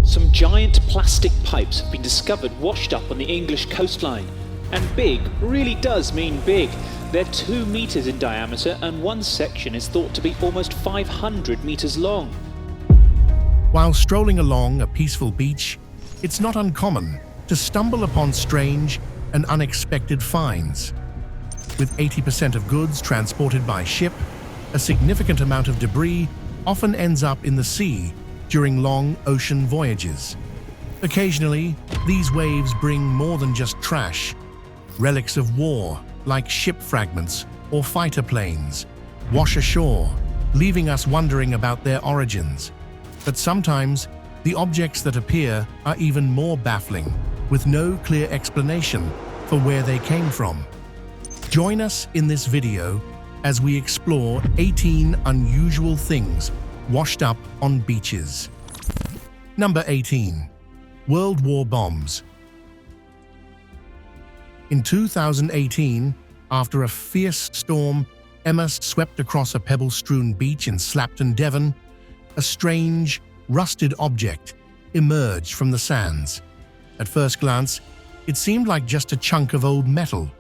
Some giant plastic pipes have been discovered washed up on the English coastline. And big really does mean big. They're 2 meters in diameter and one section is thought to be almost 500 meters long. While strolling along a peaceful beach, it's not uncommon to stumble upon strange and unexpected finds. With 80% of goods transported by ship, a significant amount of debris often ends up in the sea during long ocean voyages. Occasionally, these waves bring more than just trash. Relics of war, like ship fragments or fighter planes, wash ashore, leaving us wondering about their origins. But sometimes, the objects that appear are even more baffling, with no clear explanation for where they came from. Join us in this video as we explore 18 unusual things washed up on beaches. Number 18. World War bombs. In 2018, after a fierce storm, Emma swept across a pebble-strewn beach in Slapton, Devon, a strange, rusted object emerged from the sands. At first glance, it seemed like just a chunk of old metal.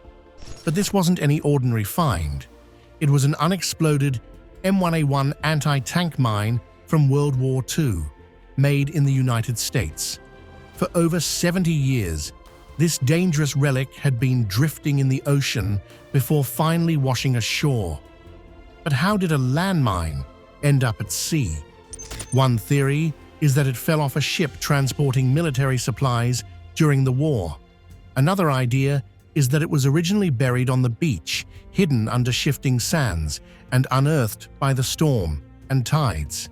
But this wasn't any ordinary find. It was an unexploded M1A1 anti-tank mine from World War II, made in the United States. For over 70 years, this dangerous relic had been drifting in the ocean before finally washing ashore. But how did a landmine end up at sea? One theory is that it fell off a ship transporting military supplies during the war. Another idea is that it was originally buried on the beach, hidden under shifting sands, and unearthed by the storm and tides.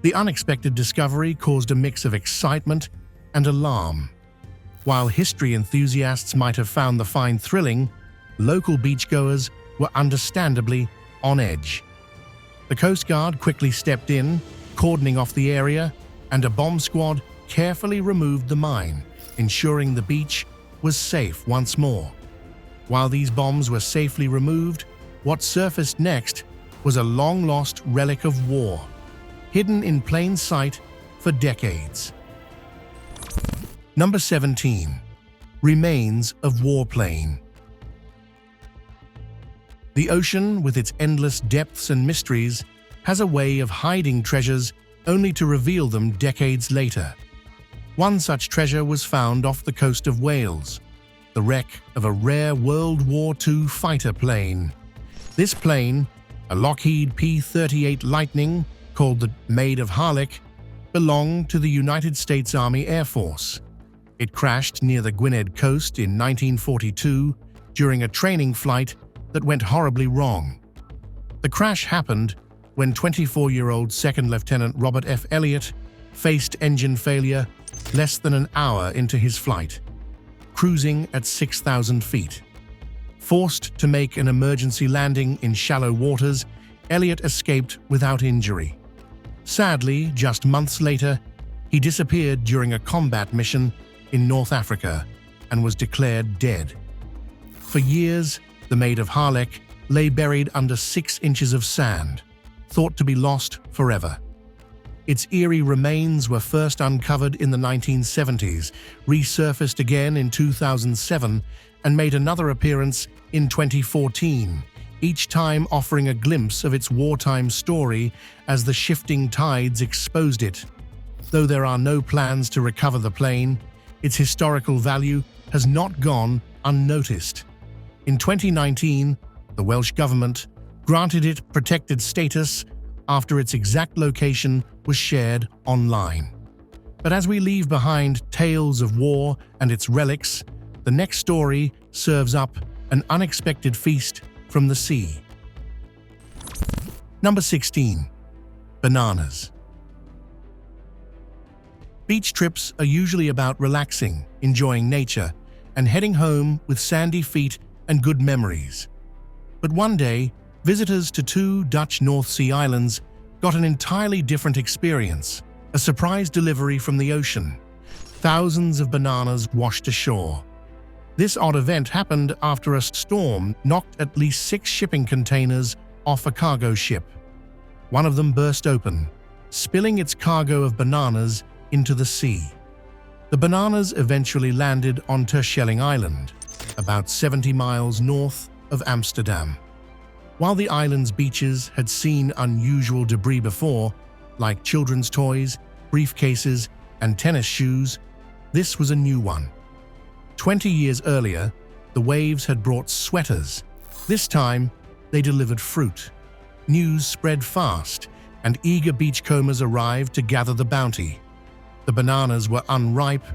The unexpected discovery caused a mix of excitement and alarm. While history enthusiasts might have found the find thrilling, local beachgoers were understandably on edge. The Coast Guard quickly stepped in, cordoning off the area, and a bomb squad carefully removed the mine, ensuring the beach was safe once more. While these bombs were safely removed, what surfaced next was a long-lost relic of war, hidden in plain sight for decades. Number 17. Remains of warplane. The ocean, with its endless depths and mysteries, has a way of hiding treasures only to reveal them decades later. One such treasure was found off the coast of Wales, the wreck of a rare World War II fighter plane. This plane, a Lockheed P-38 Lightning, called the Maid of Harlech, belonged to the United States Army Air Force. It crashed near the Gwynedd coast in 1942 during a training flight that went horribly wrong. The crash happened when 24-year-old Second Lieutenant Robert F. Elliott faced engine failure less than an hour into his flight, cruising at 6,000 feet. Forced to make an emergency landing in shallow waters, Elliott escaped without injury. Sadly, just months later, he disappeared during a combat mission in North Africa and was declared dead. For years, the Maid of Harlech lay buried under 6 inches of sand, thought to be lost forever. Its eerie remains were first uncovered in the 1970s, resurfaced again in 2007, and made another appearance in 2014, each time offering a glimpse of its wartime story as the shifting tides exposed it. Though there are no plans to recover the plane, its historical value has not gone unnoticed. In 2019, the Welsh government granted it protected status after its exact location was shared online. But as we leave behind tales of war and its relics, the next story serves up an unexpected feast from the sea. Number 16. Bananas. Beach trips are usually about relaxing, enjoying nature, and heading home with sandy feet and good memories. But one day, visitors to 2 Dutch North Sea islands got an entirely different experience, a surprise delivery from the ocean. Thousands of bananas washed ashore. This odd event happened after a storm knocked at least 6 shipping containers off a cargo ship. One of them burst open, spilling its cargo of bananas into the sea. The bananas eventually landed on Terschelling Island, about 70 miles north of Amsterdam. While the island's beaches had seen unusual debris before, like children's toys, briefcases, and tennis shoes, this was a new one. 20 years earlier, the waves had brought sweaters. This time, they delivered fruit. News spread fast, and eager beachcombers arrived to gather the bounty. The bananas were unripe,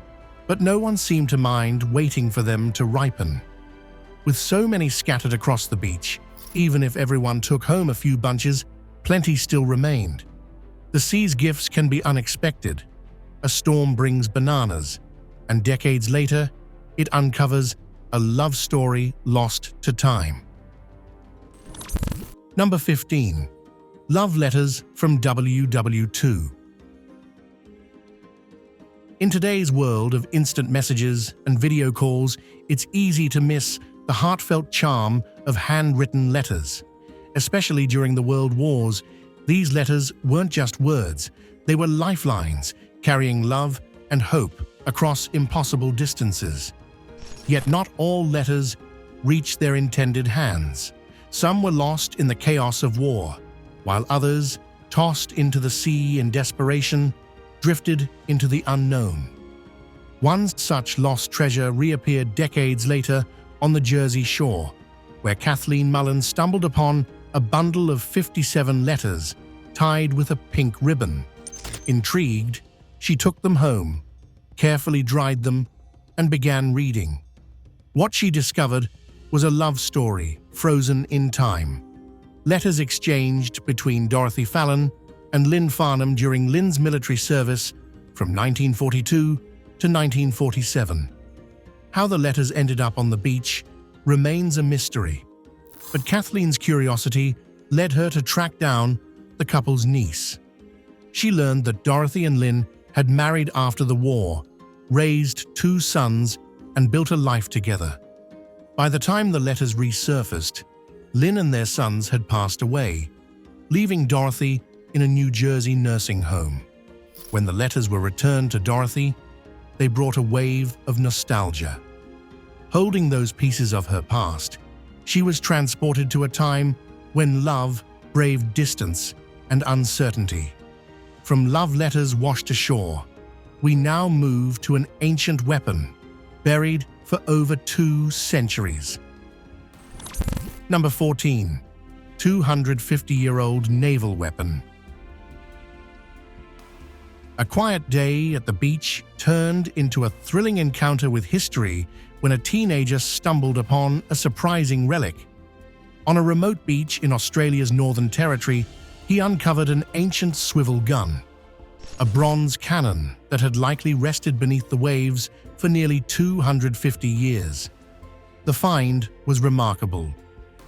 but no one seemed to mind waiting for them to ripen. With so many scattered across the beach, even if everyone took home a few bunches, plenty still remained. The sea's gifts can be unexpected. A storm brings bananas, and decades later, it uncovers a love story lost to time. Number 15. Love letters from WW2. In today's world of instant messages and video calls, it's easy to miss the heartfelt charm of handwritten letters. Especially during the World Wars, these letters weren't just words, they were lifelines, carrying love and hope across impossible distances. Yet not all letters reached their intended hands. Some were lost in the chaos of war, while others, tossed into the sea in desperation, drifted into the unknown. One such lost treasure reappeared decades later on the Jersey shore, where Kathleen Mullen stumbled upon a bundle of 57 letters tied with a pink ribbon. Intrigued, she took them home, carefully dried them, and began reading. What she discovered was a love story frozen in time. Letters exchanged between Dorothy Fallon and Lynn Farnham during Lynn's military service from 1942 to 1947. How the letters ended up on the beach remains a mystery, but Kathleen's curiosity led her to track down the couple's niece. She learned that Dorothy and Lynn had married after the war, raised 2 sons, and built a life together. By the time the letters resurfaced, Lynn and their sons had passed away, leaving Dorothy in a New Jersey nursing home. When the letters were returned to Dorothy, they brought a wave of nostalgia. Holding those pieces of her past, she was transported to a time when love braved distance and uncertainty. From love letters washed ashore, we now move to an ancient weapon, buried for over 2 centuries. Number 14. 250-year-old naval weapon. A quiet day at the beach turned into a thrilling encounter with history when a teenager stumbled upon a surprising relic. On a remote beach in Australia's Northern Territory, he uncovered an ancient swivel gun, a bronze cannon that had likely rested beneath the waves for nearly 250 years. The find was remarkable,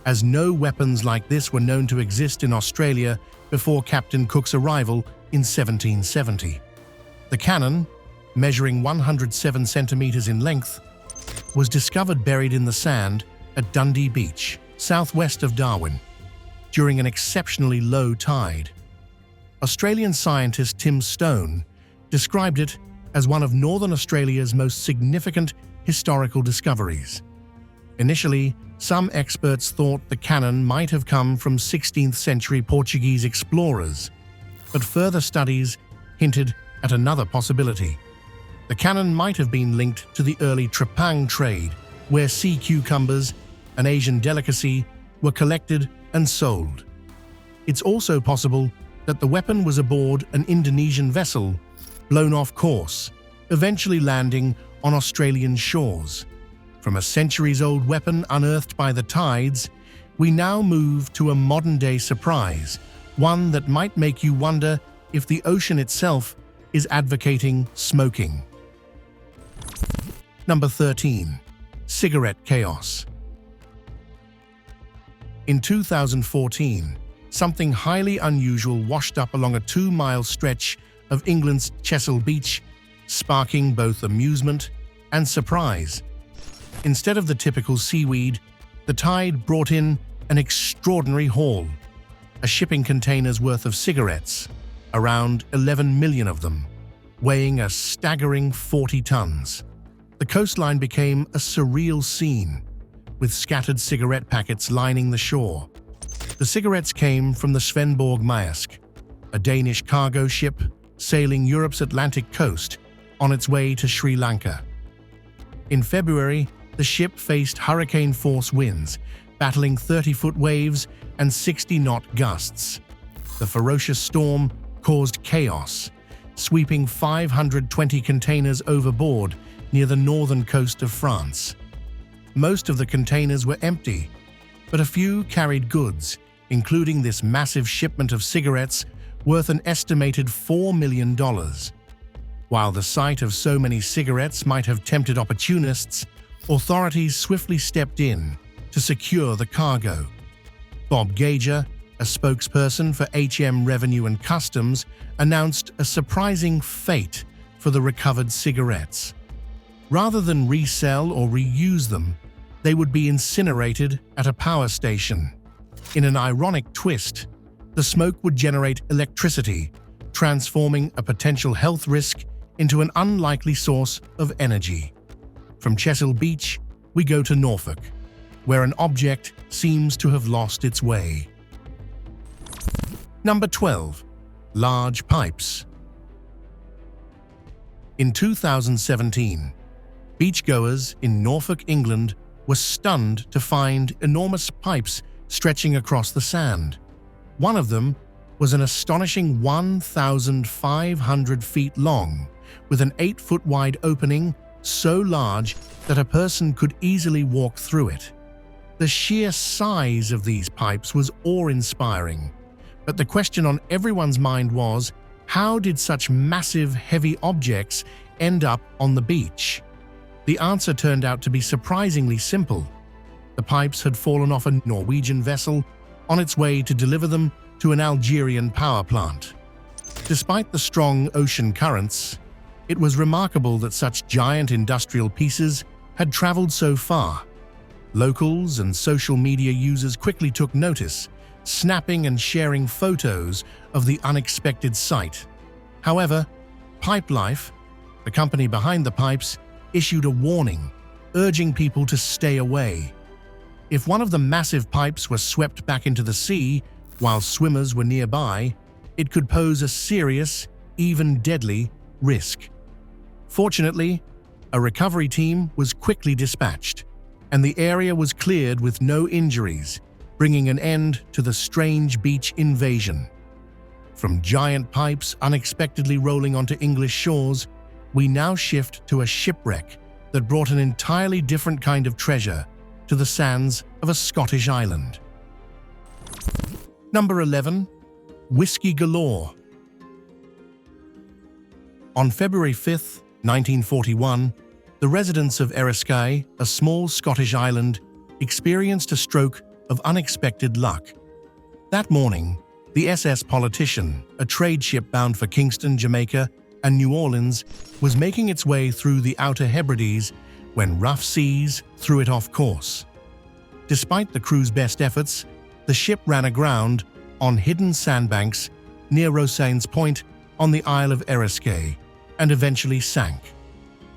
as no weapons like this were known to exist in Australia before Captain Cook's arrival in 1770. The cannon, measuring 107 centimeters in length, was discovered buried in the sand at Dundee Beach, southwest of Darwin, during an exceptionally low tide. Australian scientist Tim Stone described it as one of Northern Australia's most significant historical discoveries. Initially, some experts thought the cannon might have come from 16th-century Portuguese explorers, but further studies hinted at another possibility. The cannon might have been linked to the early trepang trade, where sea cucumbers, an Asian delicacy, were collected and sold. It's also possible that the weapon was aboard an Indonesian vessel, blown off course, eventually landing on Australian shores. From a centuries-old weapon unearthed by the tides, we now move to a modern-day surprise, one that might make you wonder if the ocean itself is advocating smoking. Number 13. Cigarette chaos. In 2014, something highly unusual washed up along a 2-mile stretch of England's Chesil Beach, sparking both amusement and surprise. Instead of the typical seaweed, the tide brought in an extraordinary haul, a shipping container's worth of cigarettes, around 11 million of them. weighing a staggering 40 tons. The coastline became a surreal scene, with scattered cigarette packets lining the shore. The cigarettes came from the Svendborg Maersk, a Danish cargo ship sailing Europe's Atlantic coast on its way to Sri Lanka. In February, the ship faced hurricane-force winds, battling 30-foot waves and 60-knot gusts. The ferocious storm caused chaos, sweeping 520 containers overboard near the northern coast of France. Most of the containers were empty, but a few carried goods, including this massive shipment of cigarettes worth an estimated $4 million. While the sight of so many cigarettes might have tempted opportunists, authorities swiftly stepped in to secure the cargo. Bob Gauger, a spokesperson for HM Revenue and Customs, announced a surprising fate for the recovered cigarettes. Rather than resell or reuse them, they would be incinerated at a power station. In an ironic twist, the smoke would generate electricity, transforming a potential health risk into an unlikely source of energy. From Chesil Beach, we go to Norfolk, where an object seems to have lost its way. Number 12. Large pipes. In 2017, beachgoers in Norfolk, England were stunned to find enormous pipes stretching across the sand. One of them was an astonishing 1,500 feet long, with an 8-foot wide opening so large that a person could easily walk through it. The sheer size of these pipes was awe-inspiring, but the question on everyone's mind was, how did such massive, heavy objects end up on the beach? The answer turned out to be surprisingly simple. The pipes had fallen off a Norwegian vessel on its way to deliver them to an Algerian power plant. Despite the strong ocean currents, it was remarkable that such giant industrial pieces had traveled so far. Locals and social media users quickly took notice, snapping and sharing photos of the unexpected sight. However, Pipelife, the company behind the pipes, issued a warning, urging people to stay away. If one of the massive pipes were swept back into the sea while swimmers were nearby, it could pose a serious, even deadly, risk. Fortunately, a recovery team was quickly dispatched, and the area was cleared with no injuries, bringing an end to the strange beach invasion. From giant pipes unexpectedly rolling onto English shores, we now shift to a shipwreck that brought an entirely different kind of treasure to the sands of a Scottish island. Number 11. Whiskey galore. On February 5, 1941, the residents of Eriskay, a small Scottish island, experienced a stroke of unexpected luck. That morning, the SS Politician, a trade ship bound for Kingston, Jamaica, and New Orleans, was making its way through the Outer Hebrides when rough seas threw it off course. Despite the crew's best efforts, the ship ran aground on hidden sandbanks near Rosanes Point on the Isle of Eriskay and eventually sank.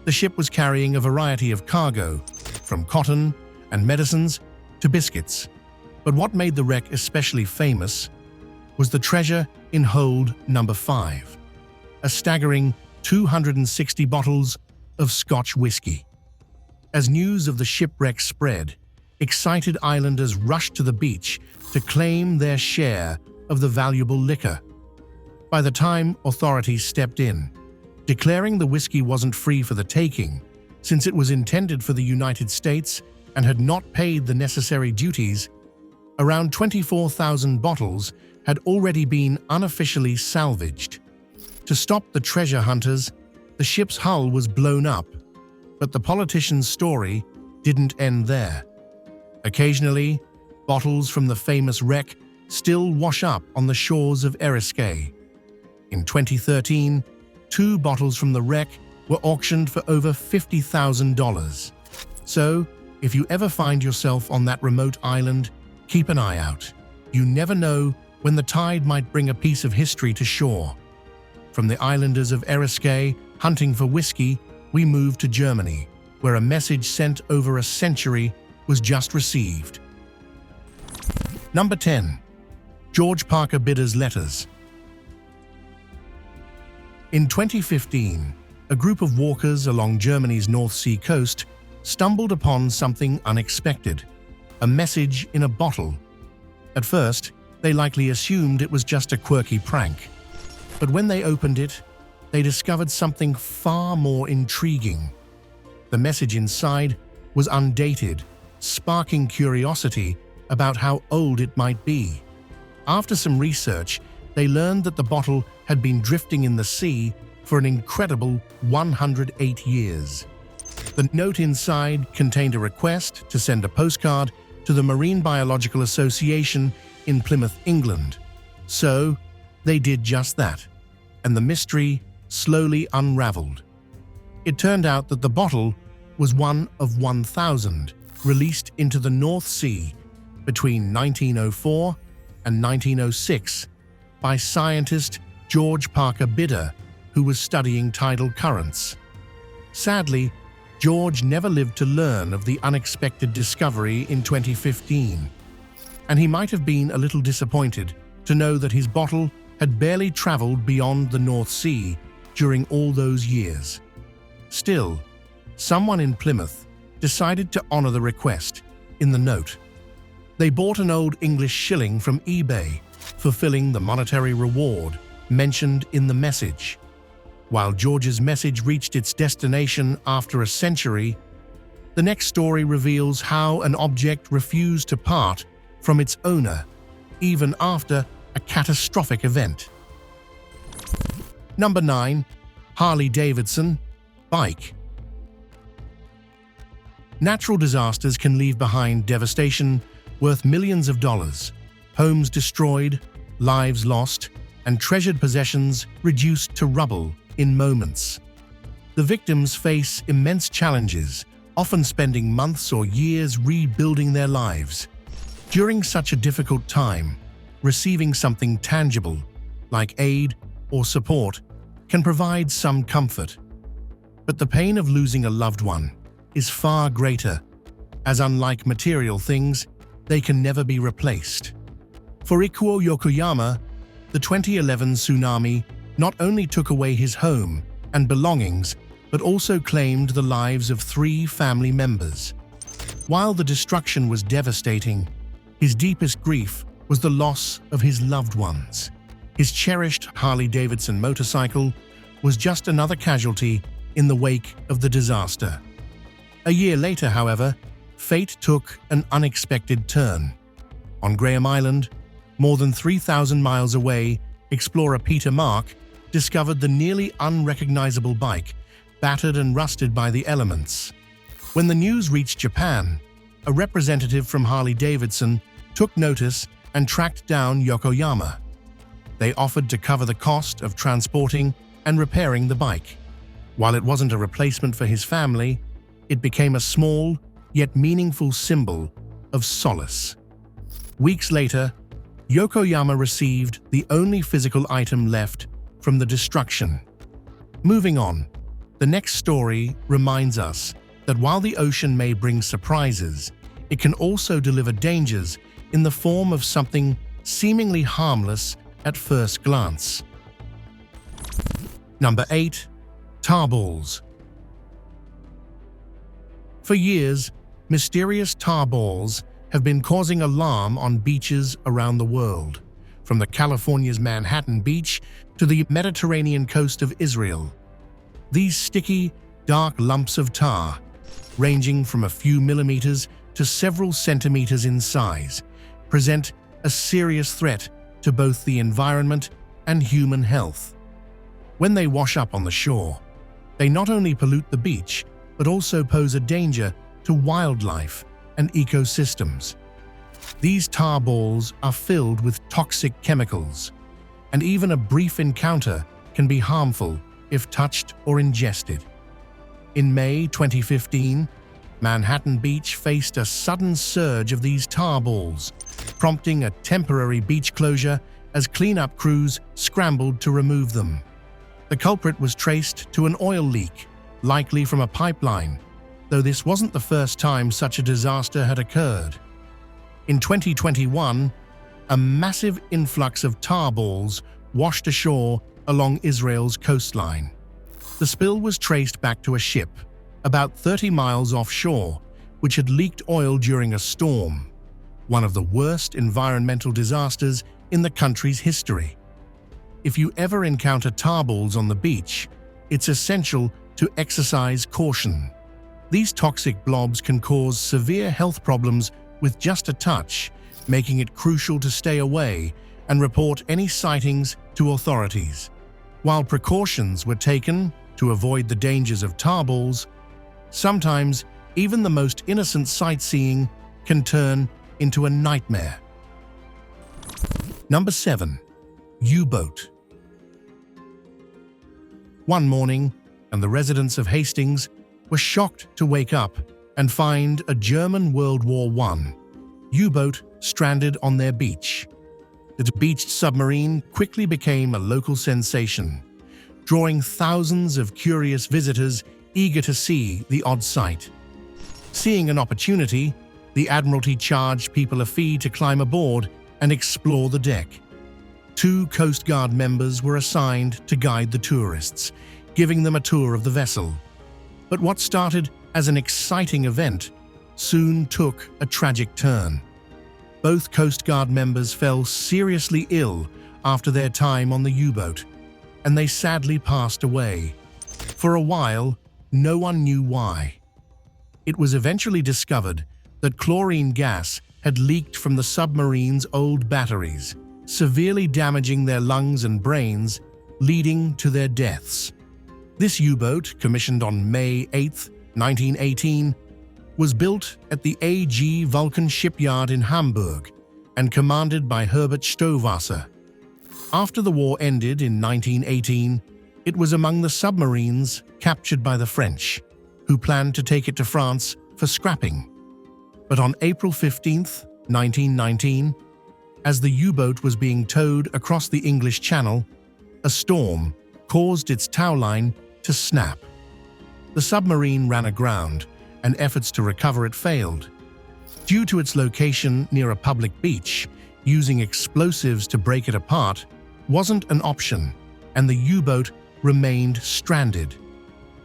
The ship was carrying a variety of cargo, from cotton and medicines to biscuits. But what made the wreck especially famous was the treasure in hold number 5, a staggering 260 bottles of Scotch whiskey. As news of the shipwreck spread, excited islanders rushed to the beach to claim their share of the valuable liquor. By the time authorities stepped in, declaring the whiskey wasn't free for the taking, since it was intended for the United States and had not paid the necessary duties, around 24,000 bottles had already been unofficially salvaged. To stop the treasure hunters, the ship's hull was blown up, but the politician's story didn't end there. Occasionally, bottles from the famous wreck still wash up on the shores of Eriskay. In 2013, 2 bottles from the wreck were auctioned for over $50,000. So, if you ever find yourself on that remote island, keep an eye out. You never know when the tide might bring a piece of history to shore. From the islanders of Eriskay hunting for whiskey, we move to Germany, where a message sent over a century was just received. Number 10. George Parker Bidder's letters. In 2015, a group of walkers along Germany's North Sea coast stumbled upon something unexpected, a message in a bottle. At first, they likely assumed it was just a quirky prank. But when they opened it, they discovered something far more intriguing. The message inside was undated, sparking curiosity about how old it might be. After some research, they learned that the bottle had been drifting in the sea for an incredible 108 years. The note inside contained a request to send a postcard to the Marine Biological Association in Plymouth, England. So, they did just that, and the mystery slowly unraveled. It turned out that the bottle was one of 1,000 released into the North Sea between 1904 and 1906 by scientist George Parker Bidder, who was studying tidal currents. Sadly, George never lived to learn of the unexpected discovery in 2015, and he might have been a little disappointed to know that his bottle had barely traveled beyond the North Sea during all those years. Still, someone in Plymouth decided to honor the request in the note. They bought an old English shilling from eBay, fulfilling the monetary reward mentioned in the message. While George's message reached its destination after a century, the next story reveals how an object refused to part from its owner, even after a catastrophic event. Number 9. Harley-Davidson bike. Natural disasters can leave behind devastation worth millions of dollars, homes destroyed, lives lost, and treasured possessions reduced to rubble in moments. The victims face immense challenges, often spending months or years rebuilding their lives. During such a difficult time, receiving something tangible, like aid or support, can provide some comfort. But the pain of losing a loved one is far greater, as unlike material things, they can never be replaced. For Ikuo Yokoyama, the 2011 tsunami not only took away his home and belongings, but also claimed the lives of 3 family members. While the destruction was devastating, his deepest grief was the loss of his loved ones. His cherished Harley-Davidson motorcycle was just another casualty in the wake of the disaster. A year later, however, fate took an unexpected turn. On Graham Island, more than 3,000 miles away, explorer Peter Mark discovered the nearly unrecognizable bike, battered and rusted by the elements. When the news reached Japan, a representative from Harley-Davidson took notice and tracked down Yokoyama. They offered to cover the cost of transporting and repairing the bike. While it wasn't a replacement for his family, it became a small yet meaningful symbol of solace. Weeks later, Yokoyama received the only physical item left from the destruction. Moving on, the next story reminds us that while the ocean may bring surprises, it can also deliver dangers in the form of something seemingly harmless at first glance. Number 8. Tar balls. For years, mysterious tar balls have been causing alarm on beaches around the world, from the California's Manhattan Beach to the Mediterranean coast of Israel. These sticky, dark lumps of tar, ranging from a few millimeters to several centimeters in size, present a serious threat to both the environment and human health. When they wash up on the shore, they not only pollute the beach, but also pose a danger to wildlife and ecosystems. These tar balls are filled with toxic chemicals, and even a brief encounter can be harmful if touched or ingested. In May 2015, Manhattan Beach faced a sudden surge of these tar balls, prompting a temporary beach closure as cleanup crews scrambled to remove them. The culprit was traced to an oil leak, likely from a pipeline, though this wasn't the first time such a disaster had occurred. In 2021, a massive influx of tar balls washed ashore along Israel's coastline. The spill was traced back to a ship, about 30 miles offshore, which had leaked oil during a storm, one of the worst environmental disasters in the country's history. If you ever encounter tar balls on the beach, it's essential to exercise caution. These toxic blobs can cause severe health problems with just a touch, making it crucial to stay away and report any sightings to authorities. While precautions were taken to avoid the dangers of tar balls, sometimes even the most innocent sightseeing can turn into a nightmare. Number 7. U-boat. One morning, and the residents of Hastings were shocked to wake up and find a German World War I U-boat stranded on their beach. The beached submarine quickly became a local sensation, drawing thousands of curious visitors eager to see the odd sight. Seeing an opportunity, the Admiralty charged people a fee to climb aboard and explore the deck. 2 Coast Guard members were assigned to guide the tourists, giving them a tour of the vessel. But what started as an exciting event soon took a tragic turn. Both Coast Guard members fell seriously ill after their time on the U-boat, and they sadly passed away. For a while, no one knew why. It was eventually discovered that chlorine gas had leaked from the submarine's old batteries, severely damaging their lungs and brains, leading to their deaths. This U-boat, commissioned on May 8, 1918, was built at the A.G. Vulcan shipyard in Hamburg and commanded by Herbert Stowasser. After the war ended in 1918, it was among the submarines captured by the French, who planned to take it to France for scrapping. But on April 15, 1919, as the U-boat was being towed across the English Channel, a storm caused its towline to snap. The submarine ran aground, and efforts to recover it failed. Due to its location near a public beach, using explosives to break it apart wasn't an option, and the U-boat remained stranded,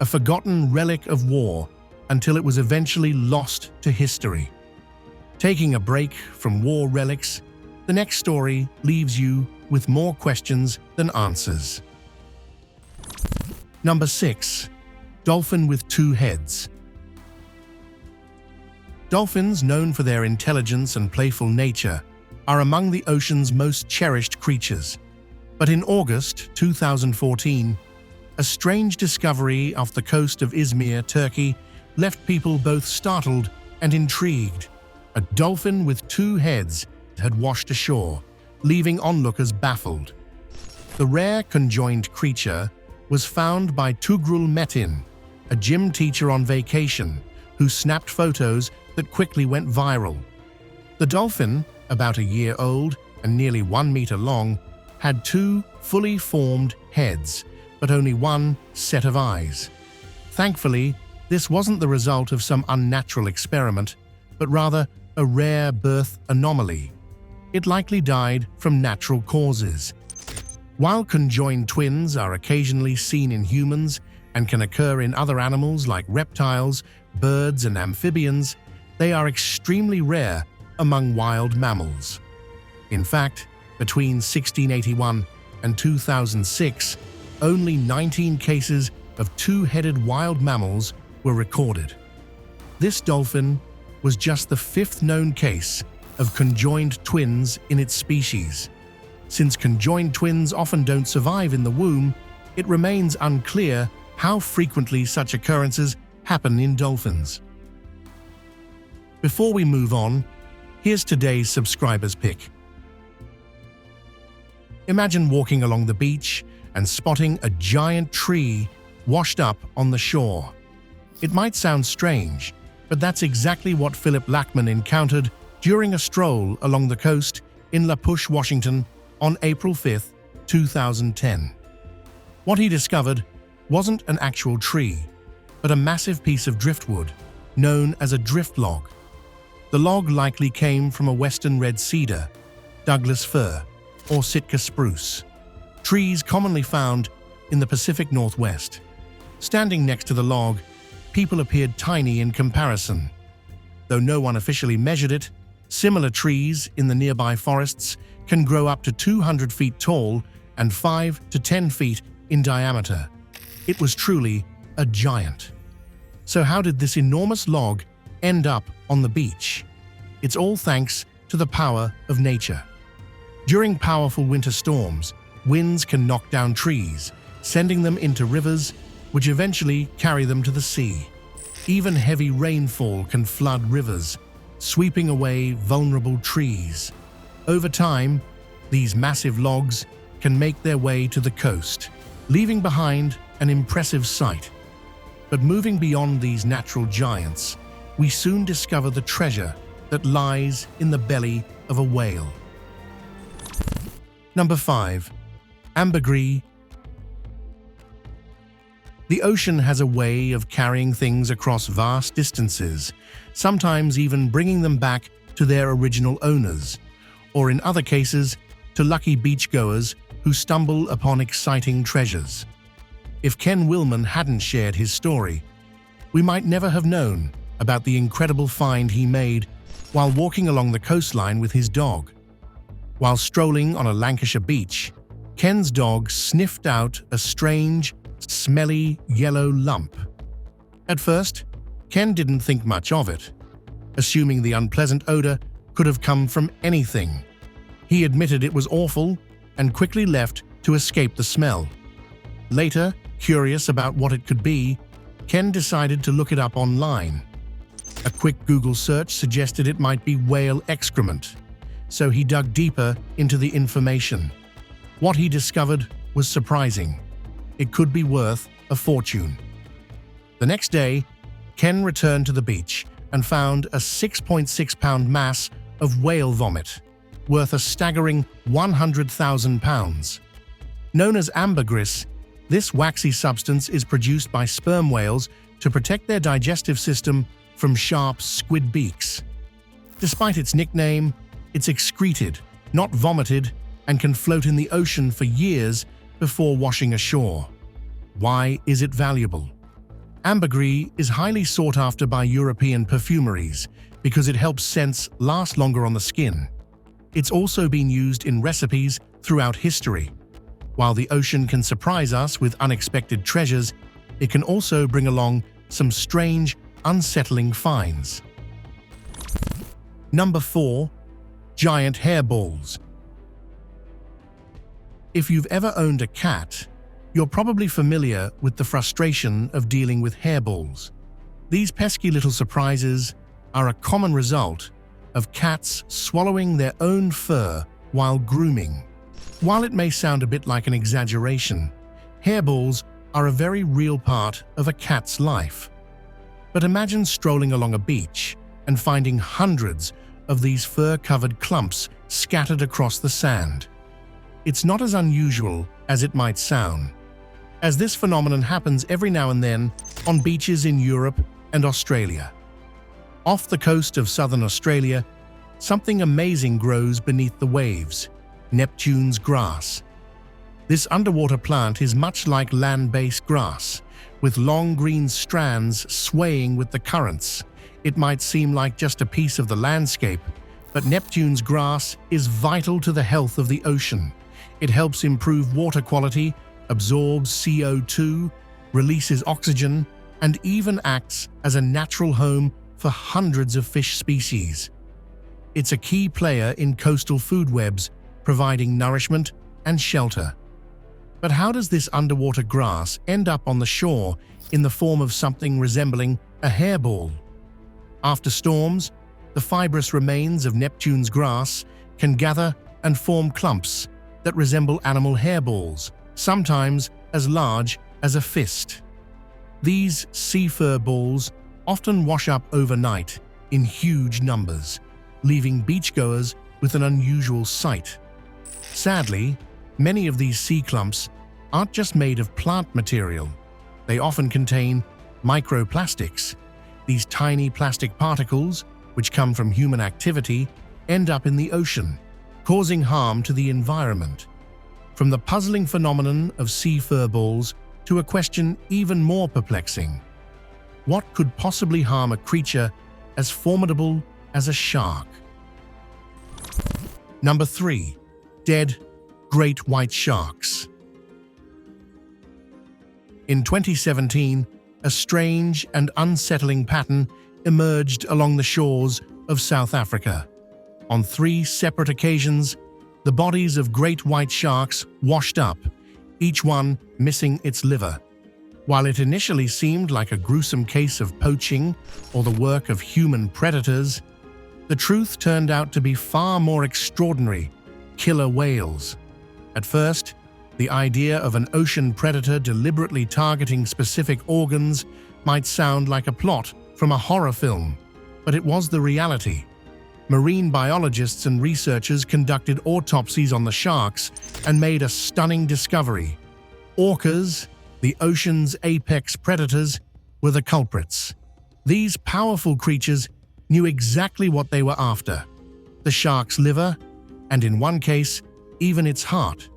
a forgotten relic of war until it was eventually lost to history. Taking a break from war relics, the next story leaves you with more questions than answers. Number 6. Dolphin with 2 heads. Dolphins, known for their intelligence and playful nature, are among the ocean's most cherished creatures. But in August 2014, a strange discovery off the coast of Izmir, Turkey, left people both startled and intrigued. A dolphin with 2 heads had washed ashore, leaving onlookers baffled. The rare conjoined creature was found by Tugrul Metin, a gym teacher on vacation, who snapped photos that quickly went viral. The dolphin, about a year old and nearly 1 meter long, had 2 fully formed heads, but only 1 set of eyes. Thankfully, this wasn't the result of some unnatural experiment, but rather a rare birth anomaly. It likely died from natural causes. While conjoined twins are occasionally seen in humans and can occur in other animals like reptiles, birds, and amphibians, they are extremely rare among wild mammals. In fact, between 1681 and 2006, only 19 cases of 2-headed wild mammals were recorded. This dolphin was just the 5th known case of conjoined twins in its species. Since conjoined twins often don't survive in the womb, it remains unclear how frequently such occurrences happen in dolphins. Before we move on, here's today's subscriber's pick. Imagine walking along the beach and spotting a giant tree washed up on the shore. It might sound strange, but that's exactly what Philip Lackman encountered during a stroll along the coast in La Push, Washington on April 5, 2010. What he discovered wasn't an actual tree, but a massive piece of driftwood known as a drift log. The log likely came from a western red cedar, Douglas fir, or Sitka spruce, trees commonly found in the Pacific Northwest. Standing next to the log, people appeared tiny in comparison. Though no one officially measured it, similar trees in the nearby forests can grow up to 200 feet tall and 5 to 10 feet in diameter. It was truly a giant. So how did this enormous log end up on the beach? It's all thanks to the power of nature. During powerful winter storms, winds can knock down trees, sending them into rivers, which eventually carry them to the sea. Even heavy rainfall can flood rivers, sweeping away vulnerable trees. Over time, these massive logs can make their way to the coast, leaving behind an impressive sight. But moving beyond these natural giants, we soon discover the treasure that lies in the belly of a whale. Number 5. Ambergris. The ocean has a way of carrying things across vast distances, sometimes even bringing them back to their original owners, or in other cases, to lucky beachgoers who stumble upon exciting treasures. If Ken Willman hadn't shared his story, we might never have known about the incredible find he made while walking along the coastline with his dog. While strolling on a Lancashire beach, Ken's dog sniffed out a strange, smelly yellow lump. At first, Ken didn't think much of it, assuming the unpleasant odor could have come from anything. He admitted it was awful and quickly left to escape the smell. Later, curious about what it could be, Ken decided to look it up online. A quick Google search suggested it might be whale excrement, so he dug deeper into the information. What he discovered was surprising. It could be worth a fortune. The next day, Ken returned to the beach and found a 6.6-pound mass of whale vomit, worth a staggering £100,000. Known as ambergris, this waxy substance is produced by sperm whales to protect their digestive system from sharp squid beaks. Despite its nickname, it's excreted, not vomited, and can float in the ocean for years before washing ashore. Why is it valuable? Ambergris is highly sought after by European perfumeries because it helps scents last longer on the skin. It's also been used in recipes throughout history. While the ocean can surprise us with unexpected treasures, it can also bring along some strange, unsettling finds. Number 4. Giant hairballs. If you've ever owned a cat, you're probably familiar with the frustration of dealing with hairballs. These pesky little surprises are a common result of cats swallowing their own fur while grooming. While it may sound a bit like an exaggeration, hairballs are a very real part of a cat's life. But imagine strolling along a beach and finding hundreds of these fur-covered clumps scattered across the sand. It's not as unusual as it might sound, as this phenomenon happens every now and then on beaches in Europe and Australia. Off the coast of southern Australia, something amazing grows beneath the waves: Neptune's grass. This underwater plant is much like land-based grass, with long green strands swaying with the currents. It might seem like just a piece of the landscape, but Neptune's grass is vital to the health of the ocean. It helps improve water quality, absorbs CO2, releases oxygen, and even acts as a natural home for hundreds of fish species. It's a key player in coastal food webs, providing nourishment and shelter. But how does this underwater grass end up on the shore in the form of something resembling a hairball? After storms, the fibrous remains of Neptune's grass can gather and form clumps that resemble animal hairballs, sometimes as large as a fist. These sea fur balls often wash up overnight in huge numbers, leaving beachgoers with an unusual sight. Sadly, many of these sea clumps aren't just made of plant material. They often contain microplastics. These tiny plastic particles, which come from human activity, end up in the ocean, causing harm to the environment. From the puzzling phenomenon of sea furballs to a question even more perplexing: what could possibly harm a creature as formidable as a shark? Number 3. Dead great white sharks. In 2017, a strange and unsettling pattern emerged along the shores of South Africa. On 3 separate occasions, the bodies of great white sharks washed up, each one missing its liver. While it initially seemed like a gruesome case of poaching or the work of human predators, the truth turned out to be far more extraordinary: killer whales. At first, the idea of an ocean predator deliberately targeting specific organs might sound like a plot from a horror film, but it was the reality. Marine biologists and researchers conducted autopsies on the sharks and made a stunning discovery. Orcas, the ocean's apex predators, were the culprits. These powerful creatures knew exactly what they were after: the shark's liver, and in one case, even its heart.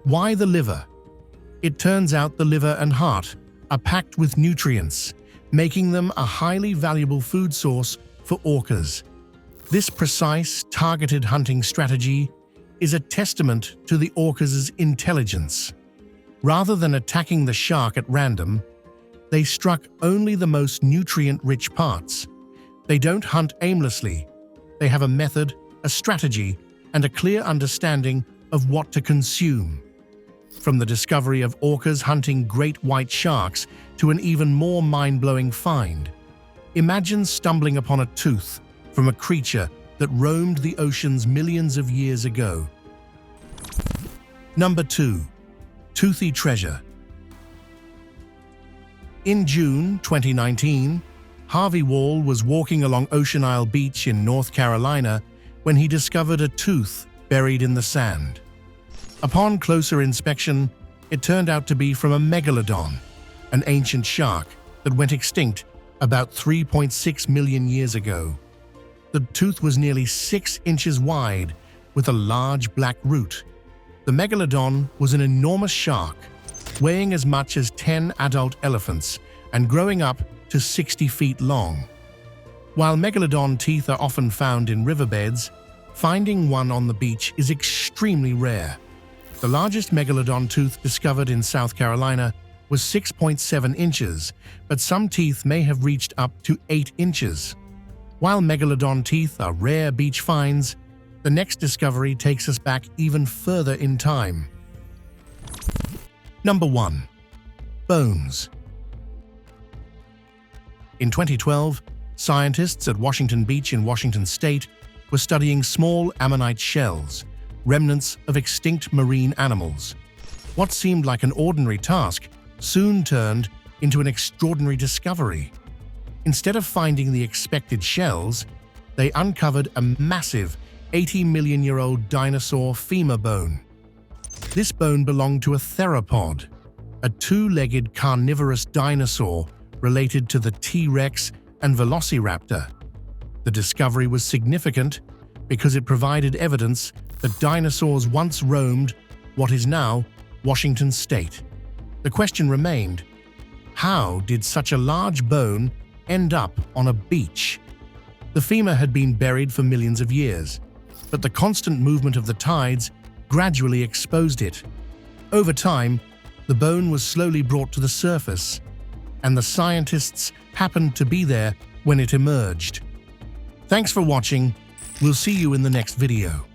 Why the liver? It turns out the liver and heart are packed with nutrients, making them a highly valuable food source for orcas. This precise, targeted hunting strategy is a testament to the orcas' intelligence. Rather than attacking the shark at random, they struck only the most nutrient-rich parts. They don't hunt aimlessly. They have a method, a strategy, and a clear understanding of what to consume. From the discovery of orcas hunting great white sharks to an even more mind-blowing find, imagine stumbling upon a tooth from a creature that roamed the oceans millions of years ago. Number 2. Toothy treasure. In June 2019, Harvey Wall was walking along Ocean Isle Beach in North Carolina when he discovered a tooth buried in the sand. Upon closer inspection, it turned out to be from a megalodon, an ancient shark that went extinct about 3.6 million years ago. The tooth was nearly 6 inches wide, with a large black root. The megalodon was an enormous shark, weighing as much as 10 adult elephants and growing up to 60 feet long. While megalodon teeth are often found in riverbeds, finding one on the beach is extremely rare. The largest megalodon tooth discovered in South Carolina was 6.7 inches, but some teeth may have reached up to 8 inches. While megalodon teeth are rare beach finds, the next discovery takes us back even further in time. Number 1. Bones. In 2012, scientists at Washington Beach in Washington State were studying small ammonite shells, remnants of extinct marine animals. What seemed like an ordinary task soon turned into an extraordinary discovery. Instead of finding the expected shells, they uncovered a massive 80-million-year-old dinosaur femur bone. This bone belonged to a theropod, a two-legged carnivorous dinosaur related to the T-Rex and Velociraptor. The discovery was significant because it provided evidence that dinosaurs once roamed what is now Washington State. The question remained: how did such a large bone end up on a beach? The femur had been buried for millions of years, but the constant movement of the tides gradually exposed it. Over time, the bone was slowly brought to the surface, and the scientists happened to be there when it emerged. Thanks for watching. We'll see you in the next video.